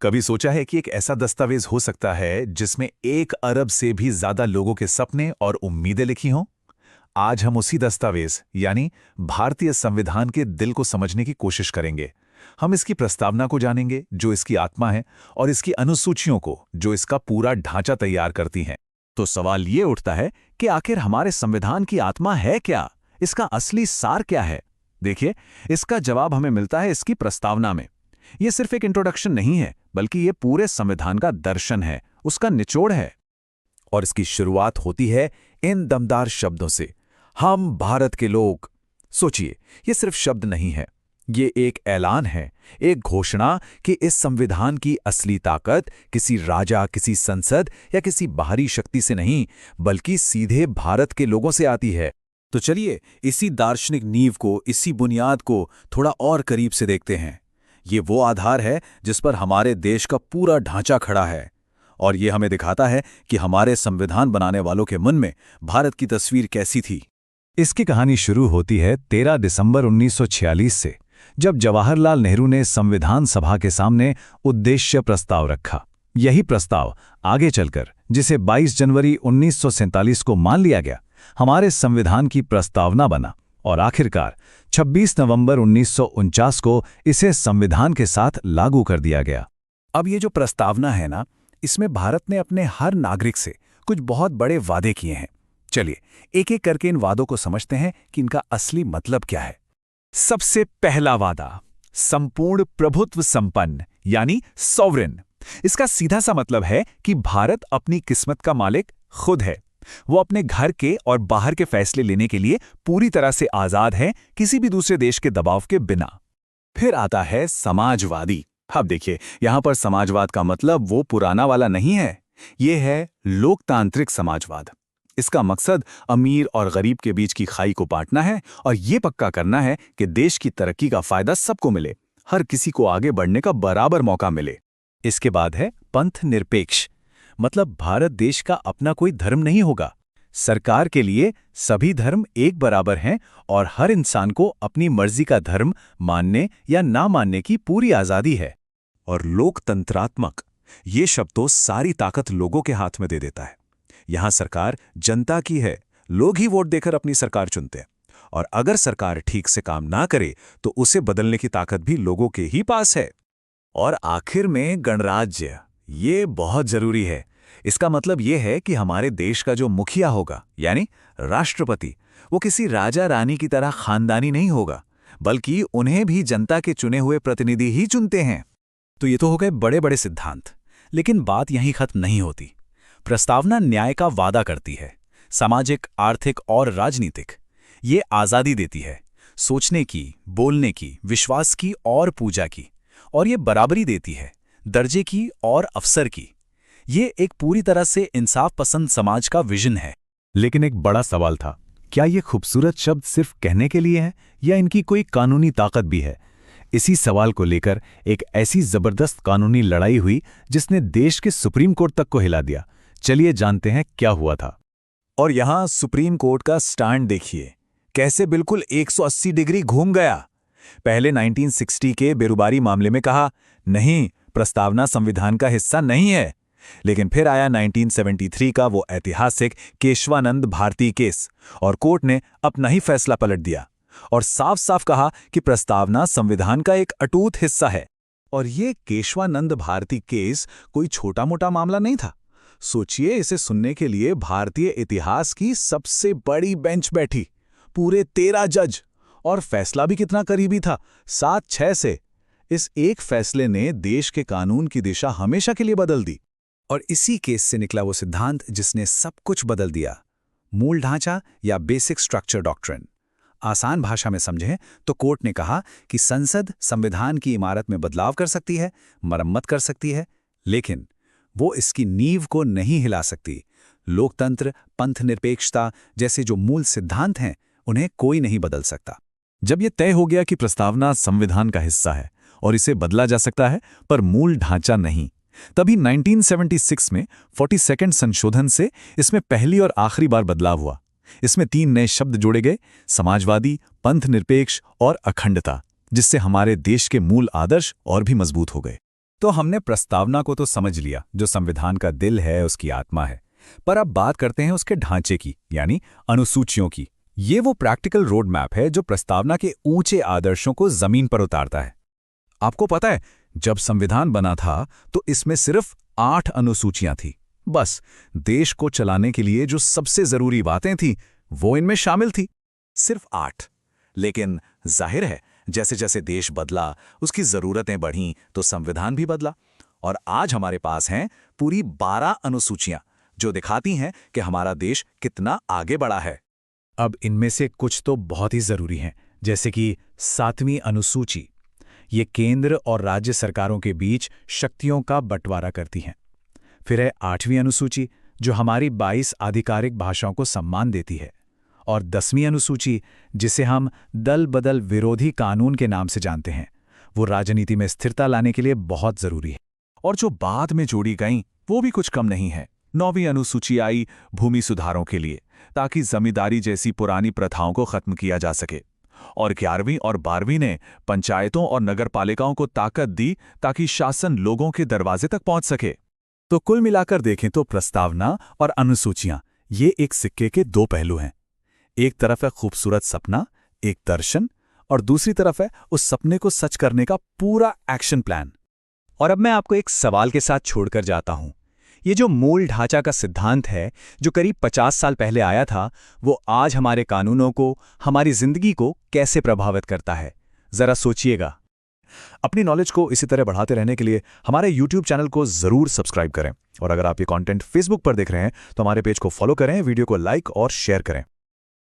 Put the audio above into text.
कभी सोचा है कि एक ऐसा दस्तावेज हो सकता है जिसमें 1 अरब से भी ज्यादा लोगों के सपने और उम्मीदें लिखी हों? आज हम उसी दस्तावेज यानी भारतीय संविधान के दिल को समझने की कोशिश करेंगे। हम इसकी प्रस्तावना को जानेंगे, जो इसकी आत्मा है, और इसकी अनुसूचियों को, जो इसका पूरा ढांचा तैयार करती हैं। तो सवाल ये उठता है कि आखिर हमारे संविधान की आत्मा है क्या? इसका असली सार क्या है? देखिए, इसका जवाब हमें मिलता है इसकी प्रस्तावना में। ये सिर्फ एक इंट्रोडक्शन नहीं है, बल्कि ये पूरे संविधान का दर्शन है, उसका निचोड़ है। और इसकी शुरुआत होती है इन दमदार शब्दों से, हम भारत के लोग। सोचिए, ये सिर्फ शब्द नहीं है, ये एक ऐलान है, एक घोषणा कि इस संविधान की असली ताकत किसी राजा, किसी संसद या किसी बाहरी शक्ति से नहीं, बल्कि सीधे भारत के लोगों से आती है। तो चलिए इसी दार्शनिक नींव को, इसी बुनियाद को थोड़ा और करीब से देखते हैं। ये वो आधार है जिस पर हमारे देश का पूरा ढांचा खड़ा है, और ये हमें दिखाता है कि हमारे संविधान बनाने वालों के मन में भारत की तस्वीर कैसी थी। इसकी कहानी शुरू होती है 13 दिसंबर 1946 से, जब जवाहरलाल नेहरू ने संविधान सभा के सामने उद्देश्य प्रस्ताव रखा। यही प्रस्ताव आगे चलकर, जिसे 22 जनवरी 1947 को मान लिया गया, हमारे संविधान की प्रस्तावना बना, और आखिरकार 26 नवंबर 1949 को इसे संविधान के साथ लागू कर दिया गया। अब ये जो प्रस्तावना है ना, इसमें भारत ने अपने हर नागरिक से कुछ बहुत बड़े वादे किए हैं। चलिए एक एक करके इन वादों को समझते हैं कि इनका असली मतलब क्या है। सबसे पहला वादा, संपूर्ण प्रभुत्व संपन्न यानी सॉवरेन। इसका सीधा सा मतलब है कि भारत अपनी किस्मत का मालिक खुद है। वो अपने घर के और बाहर के फैसले लेने के लिए पूरी तरह से आजाद है, किसी भी दूसरे देश के दबाव के बिना। फिर आता है समाजवादी। अब देखिए, यहां पर समाजवाद का मतलब वो पुराना वाला नहीं है, ये है लोकतांत्रिक समाजवाद। इसका मकसद अमीर और गरीब के बीच की खाई को बांटना है, और ये पक्का करना है कि देश की तरक्की का फायदा सबको मिले, हर किसी को आगे बढ़ने का बराबर मौका मिले। इसके बाद है पंथ निरपेक्ष, मतलब भारत देश का अपना कोई धर्म नहीं होगा। सरकार के लिए सभी धर्म एक बराबर हैं, और हर इंसान को अपनी मर्जी का धर्म मानने या ना मानने की पूरी आजादी है। और लोकतंत्रात्मक, ये शब्द तो सारी ताकत लोगों के हाथ में दे देता है। यहां सरकार जनता की है, लोग ही वोट देकर अपनी सरकार चुनते हैं, और अगर सरकार ठीक से काम ना करे तो उसे बदलने की ताकत भी लोगों के ही पास है। और आखिर में गणराज्य, ये बहुत जरूरी है। इसका मतलब ये है कि हमारे देश का जो मुखिया होगा, यानी राष्ट्रपति, वो किसी राजा रानी की तरह खानदानी नहीं होगा, बल्कि उन्हें भी जनता के चुने हुए प्रतिनिधि ही चुनते हैं। तो ये तो हो गए बड़े बड़े सिद्धांत, लेकिन बात यहीं खत्म नहीं होती। प्रस्तावना न्याय का वादा करती है, सामाजिक, आर्थिक और राजनीतिक। ये आज़ादी देती है, सोचने की, बोलने की, विश्वास की और पूजा की। और ये बराबरी देती है, दर्जे की और अवसर की। ये एक पूरी तरह से इंसाफ पसंद समाज का विजन है। लेकिन एक बड़ा सवाल था, क्या ये खूबसूरत शब्द सिर्फ कहने के लिए हैं, या इनकी कोई कानूनी ताकत भी है? इसी सवाल को लेकर एक ऐसी जबरदस्त कानूनी लड़ाई हुई जिसने देश के सुप्रीम कोर्ट तक को हिला दिया। चलिए जानते हैं क्या हुआ था। और यहां सुप्रीम कोर्ट का स्टैंड देखिए, कैसे बिल्कुल 180 डिग्री घूम गया। पहले 1960 के बेरुबारी मामले में कहा, नहीं, प्रस्तावना संविधान का हिस्सा नहीं है। लेकिन फिर आया 1973 का वो ऐतिहासिक केशवानंद भारती केस, और कोर्ट ने अपना ही फैसला पलट दिया और साफ साफ कहा कि प्रस्तावना संविधान का एक अटूट हिस्सा है। और ये केशवानंद भारती केस कोई छोटा मोटा मामला नहीं था। सोचिए, इसे सुनने के लिए भारतीय इतिहास की सबसे बड़ी बेंच बैठी, पूरे 13 जज, और फैसला भी कितना करीबी था, 7-6 से। इस एक फैसले ने देश के कानून की दिशा हमेशा के लिए बदल दी। और इसी केस से निकला वो सिद्धांत जिसने सब कुछ बदल दिया, मूल ढांचा या बेसिक स्ट्रक्चर डॉक्ट्रिन। आसान भाषा में समझें तो कोर्ट ने कहा कि संसद संविधान की इमारत में बदलाव कर सकती है, मरम्मत कर सकती है, लेकिन वो इसकी नींव को नहीं हिला सकती। लोकतंत्र, पंथ निरपेक्षता जैसे जो मूल सिद्धांत हैं, उन्हें कोई नहीं बदल सकता। जब ये तय हो गया कि प्रस्तावना संविधान का हिस्सा है और इसे बदला जा सकता है, पर मूल ढांचा नहीं, तभी 1976 में 42वें संशोधन से इसमें पहली और आखिरी बार बदलाव हुआ। इसमें 3 नए शब्द जोड़े गए, समाजवादी, पंथ निरपेक्ष और अखंडता, जिससे हमारे देश के मूल आदर्श और भी मजबूत हो गए। तो हमने प्रस्तावना को तो समझ लिया, जो संविधान का दिल है, उसकी आत्मा है। पर अब बात करते हैं उसके ढांचे की, यानी अनुसूचियों की। ये वो प्रैक्टिकल रोड मैप है जो प्रस्तावना के ऊंचे आदर्शों को जमीन पर उतारता है। आपको पता है, जब संविधान बना था तो इसमें सिर्फ 8 अनुसूचियां थी। बस देश को चलाने के लिए जो सबसे जरूरी बातें थी वो इनमें शामिल थी। सिर्फ 8। लेकिन जाहिर है, जैसे जैसे देश बदला, उसकी जरूरतें बढ़ीं, तो संविधान भी बदला। और आज हमारे पास हैं पूरी 12 अनुसूचियां, जो दिखाती हैं कि हमारा देश कितना आगे बढ़ा है। अब इनमें से कुछ तो बहुत ही जरूरी हैं, जैसे कि 7वीं अनुसूची। ये केंद्र और राज्य सरकारों के बीच शक्तियों का बंटवारा करती हैं। फिर है 8वीं अनुसूची, जो हमारी 22 आधिकारिक भाषाओं को सम्मान देती है। और 10वीं अनुसूची, जिसे हम दल बदल विरोधी कानून के नाम से जानते हैं, वो राजनीति में स्थिरता लाने के लिए बहुत जरूरी है। और जो बाद में जोड़ी गईं, वो भी कुछ कम नहीं है। 9वीं अनुसूची आई भूमि सुधारों के लिए, ताकि जमींदारी जैसी पुरानी प्रथाओं को खत्म किया जा सके। और 11वीं और 12वीं ने पंचायतों और नगरपालिकाओं को ताकत दी, ताकि शासन लोगों के दरवाजे तक पहुंच सके। तो कुल मिलाकर देखें तो प्रस्तावना और अनुसूचियां ये एक सिक्के के 2 पहलू हैं। एक तरफ है खूबसूरत सपना, एक दर्शन, और दूसरी तरफ है उस सपने को सच करने का पूरा एक्शन प्लान। और अब मैं आपको एक सवाल के साथ छोड़कर जाता हूं। ये जो मूल ढांचा का सिद्धांत है, जो करीब 50 साल पहले आया था, वो आज हमारे कानूनों को, हमारी जिंदगी को कैसे प्रभावित करता है? जरा सोचिएगा। अपनी नॉलेज को इसी तरह बढ़ाते रहने के लिए हमारे YouTube चैनल को जरूर सब्सक्राइब करें। और अगर आप ये कंटेंट Facebook पर देख रहे हैं तो हमारे पेज को फॉलो करें, वीडियो को लाइक और शेयर करें।